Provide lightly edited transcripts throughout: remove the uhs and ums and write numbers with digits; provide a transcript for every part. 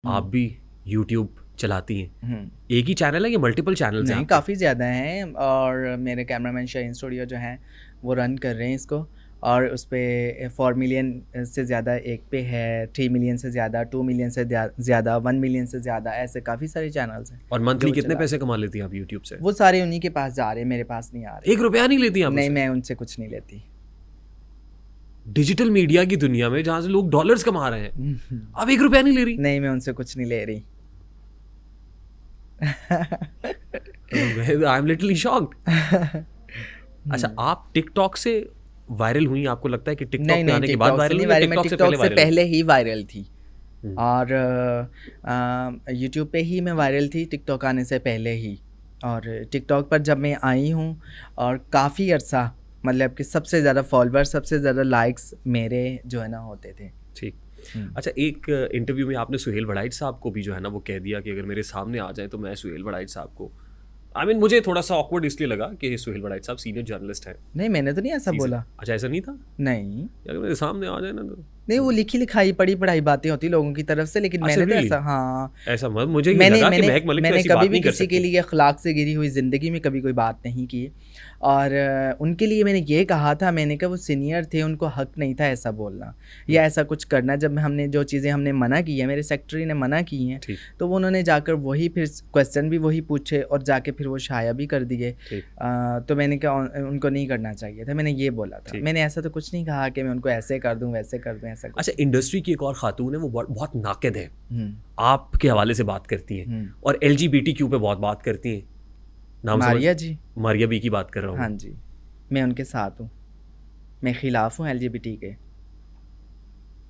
आप हुँ। भी यूट्यूब चलाती हैं। हुँ। एक ही चैनल है या मल्टीपल चैनल्स हैं नहीं, आपके? काफ़ी ज़्यादा हैं और मेरे कैमरामैन शाहीन स्टूडियो जो हैं, वो रन कर रहे हैं इसको और उसपे 4 मिलियन से ज़्यादा एक पे है, 3 मिलियन से ज़्यादा, 2 मिलियन से ज़्यादा, 1 मिलियन से ज़्यादा, ऐसे काफ़ी सारे चैनल्स हैं, और जो मंथली वो कितने चला रहे पैसे हैं। कमा लेती हैं आप यूट्यूब से? वो सारे उन्हीं के पास जा रहे हैं, मेरे पास नहीं आ रहे। 1 रुपया नहीं लेती आप नहीं, उससे? मैं उनसे कुछ नहीं लेती। डिजिटल मीडिया की दुनिया में जहाँ से लोग डॉलर्स कमा रहे हैं, आप 1 रुपया नहीं ले रही? नहीं, मैं उनसे कुछ नहीं ले रही। I am literally shocked. अच्छा, हुँ। आप टिकटॉक से वायरल हुई, आपको लगता है कि नहीं, टिकटॉक पे नहीं, आने के बाद टिकटॉक से वायरल नहीं हुई या वायरल, मैं टिकटॉक से टिकटॉक पहले से वायरल हुई? पहले ही वायरल थी हुँ, और यूट्यूब पे ही मैं वायरल थी, टिकटॉक आने से पहले ही। और टिकटॉक पर जब मैं आई हूँ और काफ़ी अरसा, मतलब कि सबसे ज़्यादा फॉलोअर्स, सबसे ज़्यादा लाइक्स मेरे जो है ना होते थे। ठीक। हुँ। अच्छा, एक इंटरव्यू में आपने सुहेल वड़ाइच साहब को भी जो है ना वो कह दिया कि अगर मेरे सामने आ जाएँ तो मैं सुहेल वड़ाइच साहब को मुझे थोड़ा-सा ऑकवर्ड इसलिए लगा कि सुहेल वड़ाइच साहब सीनियर जर्नलिस्ट हैं। नहीं, मैंने तो नहीं ऐसा सीज़न बोला। अच्छा, ऐसा नहीं था? नहीं। कि अगर मेरे सामने आ जाए ना तो नहीं, वो हुँ। लिखी-लिखाई, पढ़ी-पढ़ाई बातें होती हैं लोगों की तरफ से, लेकिन अच्छा मैंने तो रियली? ऐसा, हाँ। ऐसा मत मुझे ये मैंने लगा कि मैंने महक मलिक तो मैंने ऐसी कभी बात भी नहीं कर किसी के सकती। लिए अखलाक से घिरी हुई ज़िंदगी में कभी कोई बात नहीं की और उनके लिए मैंने ये कहा था, मैंने कहा वो सीनियर थे, उनको हक नहीं था ऐसा बोलना हुँ, या ऐसा कुछ करना। जब हमने जो चीज़ें हमने मना की है, मेरे सेक्रेटरी ने मना की हैं, ठीक, तो वो उन्होंने जाकर वही फिर क्वेश्चन भी वही पूछे और जाके फिर वो शाया भी कर दिए। ठीक, तो मैंने कहा उनको नहीं करना चाहिए था, मैंने ये बोला था। ठीक। मैंने ऐसा तो कुछ नहीं कहा कि मैं उनको ऐसे कर दूँ, वैसे कर दूँ, ऐसा अच्छा, कुछ इंडस्ट्री की एक और खातून है, वो बहुत नाक़िद है। नहीं। आपके हवाले से बात करती हैं हुँ। और एलजीबीटीक्यू पे बहुत बात करती हैं। नाम समझ मारिया जी। मारिया बी की बात कर रहा हूँ हाँ मैं। जी, मैं उनके साथ हूँ। मैं खिलाफ़ हूँ एलजीबीटी के।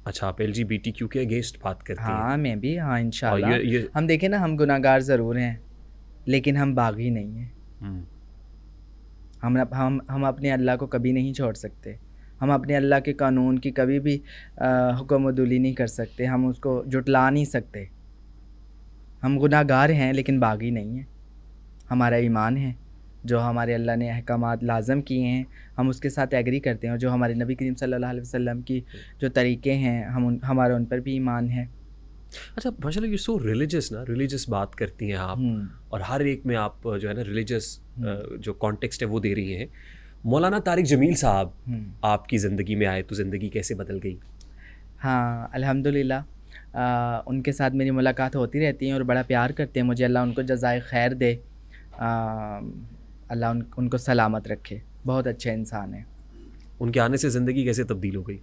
अच्छा, आप एलजीबीटीक्यू के अगेंस्ट बात करती हैं हाँ, मैं भी, हाँ, और इंशाल्लाह। ये हम देखें ना, हम गुनहगार ज़रूर हैं, लेकिन हम बागी नहीं हैं। हुँ, हम अपने अल्लाह को कभी नहीं छोड़ सकते। हम अपने अल्लाह के कानून की कभी भी हुक्म-उदूली नहीं कर सकते, हम उसको जुटला नहीं सकते। हम गुनहगार हैं, लेकिन बागी नहीं हैं। हमारा ईमान है, जो हमारे अल्लाह ने अहकामात लाज़म किए हैं, हम उसके साथ एग्री करते हैं और जो हमारे नबी करीम सल्लल्लाहु अलैहि वसल्लम की जो तरीक़े हैं, हमारा उन पर भी ईमान है। अच्छा, माशाल्लाह यू सो रिलीजियस ना, रिलीजियस बात करती हैं आप हुँ, और हर एक में आप जो है ना रिलीजियस हुँ, जो कॉन्टेक्स्ट है वो दे रही हैं। मौलाना तारिक जमील साहब हुँ। आपकी ज़िंदगी में आए तो ज़िंदगी कैसे बदल गई? हाँ, अल्हम्दुलिल्लाह उनके साथ मेरी मुलाकात होती रहती है और बड़ा प्यार करते हैं मुझे। अल्लाह उनको जज़ाए खैर दे। अल्लाह उनको सलामत रखे। बहुत अच्छे इंसान हैं। उनके आने से ज़िंदगी कैसे तब्दील हो गई?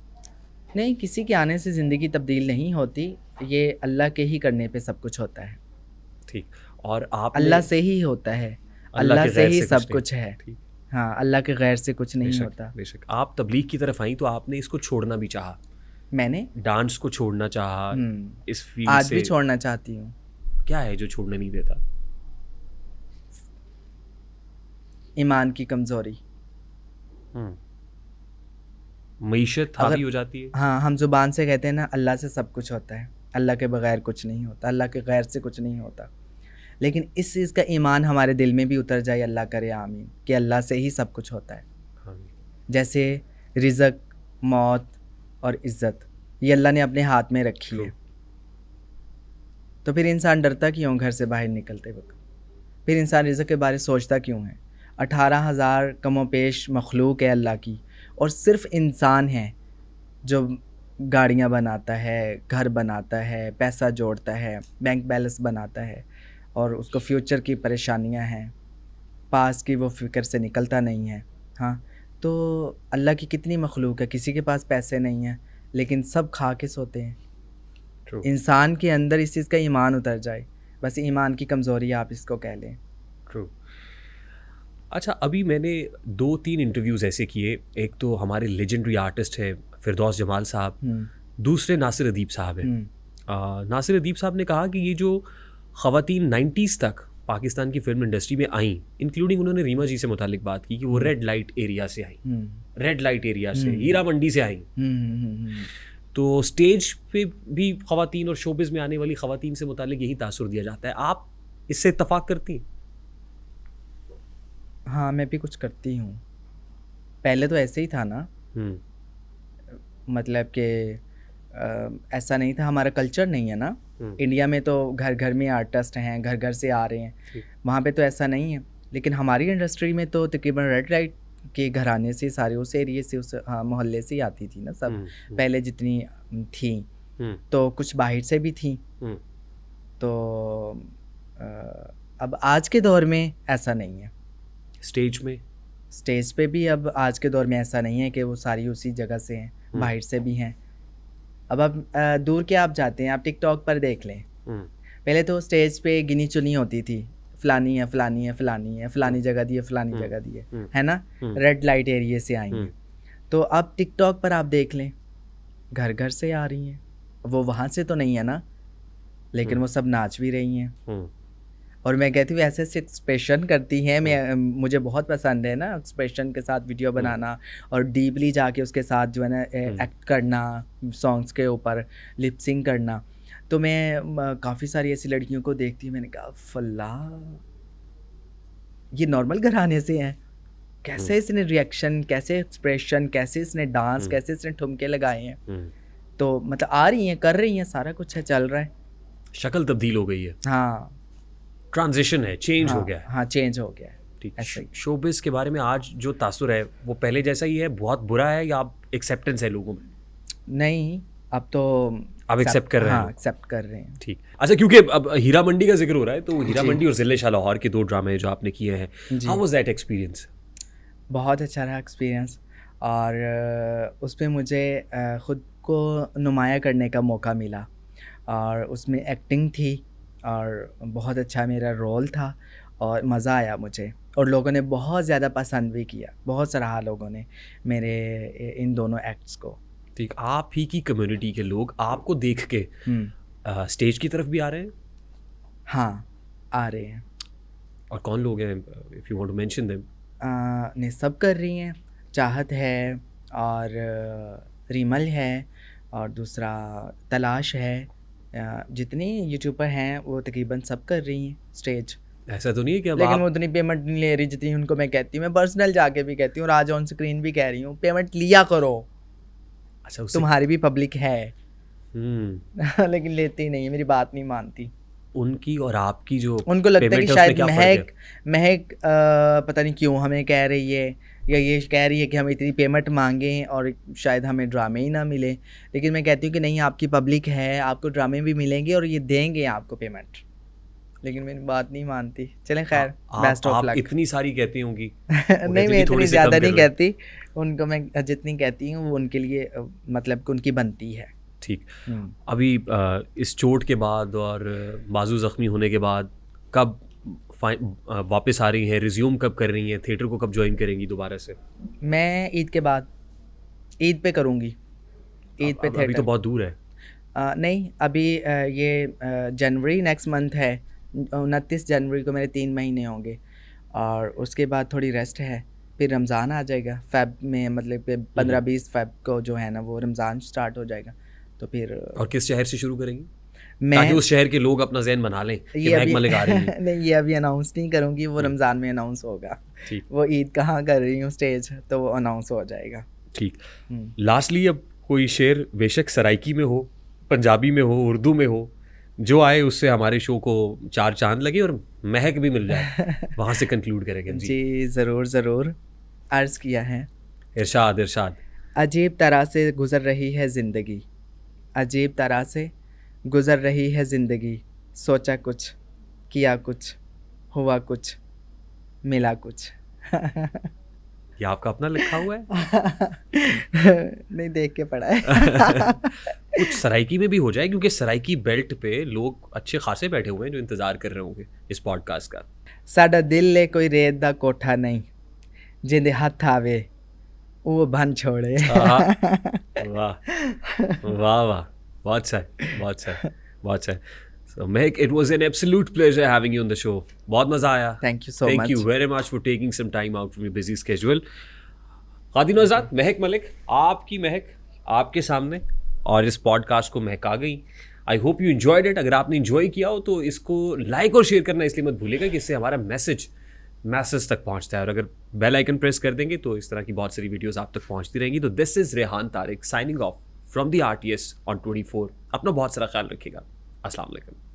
नहीं, किसी के आने से ज़िंदगी तब्दील नहीं होती, ये अल्लाह के ही करने पे सब कुछ होता है। ठीक। और आपने अल्लाह से ही होता है, अल्लाह अल्लाह के से गैर ही से सब कुछ नहीं। कुछ है। ठीक, हाँ, अल्लाह के गैर से कुछ नहीं बेशक, होता। बेशक। आप तबलीग की तरफ आईं तो आपने इसको छोड़ना भी चाहा, मैंने डांस को छोड़ना चाहा, इस फ़ील्ड आज से भी छोड़ना चाहती हूँ। क्या है जो छोड़ने नहीं देता? ईमान की कमज़ोरी। हुँ। मईशत अगर हावी हो जाती है? हाँ, हम ज़ुबान से कहते हैं ना, अल्लाह से सब कुछ होता है, अल्लाह के बगैर कुछ नहीं होता, अल्लाह के गैर से कुछ नहीं होता। लेकिन इस चीज़ का ईमान हमारे दिल में भी उतर जाए, अल्लाह करे आमीन, कि अल्लाह से ही सब कुछ होता है। हाँ। जैसे रिज़्क़, मौत और इज़्ज़त, ये अल्लाह ने अपने हाथ में रखी ट्रू। है। तो फिर इंसान डरता क्यों घर से बाहर निकलते वक़्त? फिर इंसान रिज़्क़ के बारे सोचता क्यों है? 18,000 कमोपेश मखलूक है अल्लाह की और सिर्फ़ इंसान है जो गाड़ियाँ बनाता है, घर बनाता है, पैसा जोड़ता है, बैंक बैलेंस बनाता है और उसको फ्यूचर की परेशानियाँ हैं, पास की वो फ़िक्र से निकलता नहीं है। हाँ, तो अल्लाह की कितनी मखलूक है, किसी के पास पैसे नहीं हैं, लेकिन सब खा के सोते हैं। ट्रू, इंसान के अंदर इस चीज़ का ईमान उतर जाए, बस ईमान की कमज़ोरी आप इसको कह लें। ट्रू। अच्छा, अभी मैंने 2-3 इंटरव्यूज़ ऐसे किए, एक तो हमारे लेजेंडरी आर्टिस्ट हैं फ़िरदौस जमाल साहब, हुँ, दूसरे नासिर अदीब साहब हैं। हुँ, नासिर अदीब साहब ने कहा कि ये जो ख़वातीन 90s तक पाकिस्तान की फ़िल्म इंडस्ट्री में आईं, इंक्लूडिंग उन्होंने रीमा जी से मुताल्लिक बात की कि वो हुँ, रेड लाइट एरिया से आईं, हुँ, रेड लाइट एरिया से, हुँ, हीरा मंडी से आईं। हुँ, हुँ, हुँ, तो स्टेज पे भी ख़वातीन और शोबिज़ में आने वाली ख़वातीन से मुताल्लिक यही तासुर दिया जाता है। आप इससे इत्तेफ़ाक करती हैं? हाँ, मैं भी कुछ करती हूँ। पहले तो ऐसे ही था ना, हुँ, मतलब कि ऐसा नहीं था, हमारा कल्चर नहीं है ना। इंडिया में तो घर घर में आर्टिस्ट हैं, घर घर से आ रहे हैं, वहाँ पे तो ऐसा नहीं है। लेकिन हमारी इंडस्ट्री में तो तकरीबन रेड लाइट के घराने से, सारे उस एरिए से, उस मोहल्ले से ही आती थी ना सब, पहले जितनी थी, तो कुछ बाहर से भी थी। तो अब आज के दौर में ऐसा नहीं है। स्टेज पे भी अब आज के दौर में ऐसा नहीं है कि वो सारी उसी जगह से हैं, बाहर से भी हैं। अब दूर के आप जाते हैं, आप टिकटॉक पर देख लें, पहले तो स्टेज पे गिनी चुनी होती थी, फलानी है, फलानी है, फलानी है, फलानी जगह दी है, फलानी जगह दी है ना, रेड लाइट एरिया से आई हैं। तो अब टिकटॉक पर आप देख लें, घर घर से आ रही हैं, वो वहाँ से तो नहीं है ना, लेकिन वो सब नाच भी रही हैं। और मैं कहती हूँ ऐसे ऐसे एक्सप्रेशन करती हैं, मुझे बहुत पसंद है ना एक्सप्रेशन के साथ वीडियो बनाना, और डीपली जाके उसके साथ जो है ना एक्ट करना, सॉन्ग्स के ऊपर लिपसिंग करना। तो मैं काफ़ी सारी ऐसी लड़कियों को देखती हूँ, मैंने कहा फल्ला ये नॉर्मल घराने से हैं, कैसे इसने रिएक्शन, कैसे एक्सप्रेशन, कैसे इसने डांस, कैसे इसने ठुमके लगाए हैं। तो मतलब आ रही हैं, कर रही हैं, सारा कुछ है, चल रहा है, शक्ल तब्दील हो गई है। हाँ, ट्रांजिशन है, चेंज हो गया है। हाँ, चेंज हो गया है। ठीक। शोबिज़ के बारे में आज जो तासुर है वो पहले जैसा ही है, बहुत बुरा है, या अब एक्सेप्टेंस है लोगों में? नहीं, अब तो आप एक्सेप्ट कर रहे हैं? हाँ, एक्सेप्ट कर रहे हैं। ठीक। अच्छा, क्योंकि अब हीरा मंडी का जिक्र हो रहा है, तो हीरा मंडी और ज़िले शाह लाहौर के 2 ड्रामे जो आपने किए हैं, हाउ वाज दैट एक्सपीरियंस? बहुत अच्छा रहा एक्सपीरियंस, और उसमें मुझे ख़ुद को नुमाया करने का मौका मिला, और उसमें एक्टिंग थी, और बहुत अच्छा मेरा रोल था, और मज़ा आया मुझे, और लोगों ने बहुत ज़्यादा पसंद भी किया, बहुत सराहा लोगों ने मेरे इन दोनों एक्ट्स को। ठीक। आप ही की कम्युनिटी के लोग आपको देख के स्टेज की तरफ भी आ रहे हैं? हाँ, आ रहे हैं। और कौन लोग हैं, if you want to mention them? ने सब कर रही हैं, चाहत है, और रीमल है, और दूसरा तलाश है, जितनी यूट्यूबर हैं वो तकरीबन सब कर रही हैं स्टेज। ऐसा तो नहीं है कि अब लेकिन वो उतनी पेमेंट नहीं ले रही जितनी उनको मैं कहती हूँ, मैं पर्सनल जाके भी कहती हूँ, और आज ऑन स्क्रीन भी कह रही हूँ, पेमेंट लिया करो। अच्छा, तुम्हारी भी पब्लिक है। लेकिन लेती नहीं है, मेरी बात नहीं मानती। उनकी और आपकी जो उनको लगता है कि शायद महक पता नहीं क्यों हमें कह रही है, या ये कह रही है कि हम इतनी पेमेंट मांगें और शायद हमें ड्रामे ही ना मिले। लेकिन मैं कहती हूँ कि नहीं, आपकी पब्लिक है, आपको ड्रामे भी मिलेंगे और ये देंगे आपको पेमेंट। लेकिन मेरी बात नहीं मानती। चलें, खैर, बेस्ट ऑफ लक। इतनी सारी कहती होंगी? नहीं, मैं इतनी ज़्यादा नहीं कहती, उनको मैं जितनी कहती हूँ वो उनके लिए मतलब कि उनकी बनती है। ठीक। अभी इस चोट के बाद और बाजू ज़ख्मी होने के बाद कब वापस आ रही हैं, रिज्यूम कब कर रही हैं, थिएटर को कब ज्वाइन करेंगी दोबारा से? मैं ईद के बाद, ईद पे करूँगी, ईद पे थिएटर। अभी तो बहुत दूर है। नहीं, अभी ये जनवरी नेक्स्ट मंथ है, 29 जनवरी को मेरे 3 महीने होंगे, और उसके बाद थोड़ी रेस्ट है, फिर रमज़ान आ जाएगा फ़ेब में, मतलब कि 15-20 फ़ेब को जो है ना वो रमज़ान स्टार्ट हो जाएगा। तो फिर और किस शहर से शुरू करेंगी, मैं ताकि उस शहर के लोग अपना ज़हन बना लें कि महक मलिक आ रही है? नहीं, ये अभी अनाउंस नहीं करूँगी, वो रमज़ान में अनाउंस होगा। ठीक। वो ईद कहाँ कर रही हूँ स्टेज, तो वो अनाउंस हो जाएगा। ठीक। लास्टली, अब कोई शेर, बेशक सराइकी में हो, पंजाबी में हो, उर्दू में हो, जो आए उससे हमारे शो को 4 चांद लगे और महक भी मिल जाए, वहाँ से कंक्लूड करेंगे। जी ज़रूर ज़रूर। अर्ज़ किया है, इरशाद इरशाद। अजीब तरह से गुज़र रही है ज़िंदगी, अजीब तरह से गुज़र रही है ज़िंदगी, सोचा कुछ, किया कुछ, हुआ कुछ, मिला कुछ। ये आपका अपना लिखा हुआ है? नहीं, देख के पढ़ा है। कुछ सराइकी में भी हो जाए, क्योंकि सराइकी बेल्ट पे लोग अच्छे खासे बैठे हुए हैं जो इंतज़ार कर रहे होंगे इस पॉडकास्ट का। साडा दिल ले कोई रेत दा कोठा नहीं, जिंदे हाथ आवे वो बन छोड़े। वाह वाह वाह, बहुत अच्छा है, बहुत अच्छा है, बहुत अच्छा है। So Mehak, it was an absolute pleasure having you on the show. बहुत मज़ा आया। Thank you so much. Thank you very much for taking some time out from your busy schedule. खादिन आज़ाद, महक मलिक, आपकी महक आपके सामने, और इस पॉडकास्ट को महका गई। I hope you enjoyed it. अगर आपने एंजॉय किया हो तो इसको लाइक और शेयर करना इसलिए मत भूलिएगा कि इससे हमारा मैसेज तक पहुंचता है, और अगर बेल आइकन प्रेस कर देंगे तो इस तरह की बहुत सारी वीडियोस आप तक पहुंचती रहेंगी। तो this is Rehan Tariq signing off from the RTS on 24। अपना बहुत सारा ख्याल रखिएगा। अस्सलाम वालेकुम।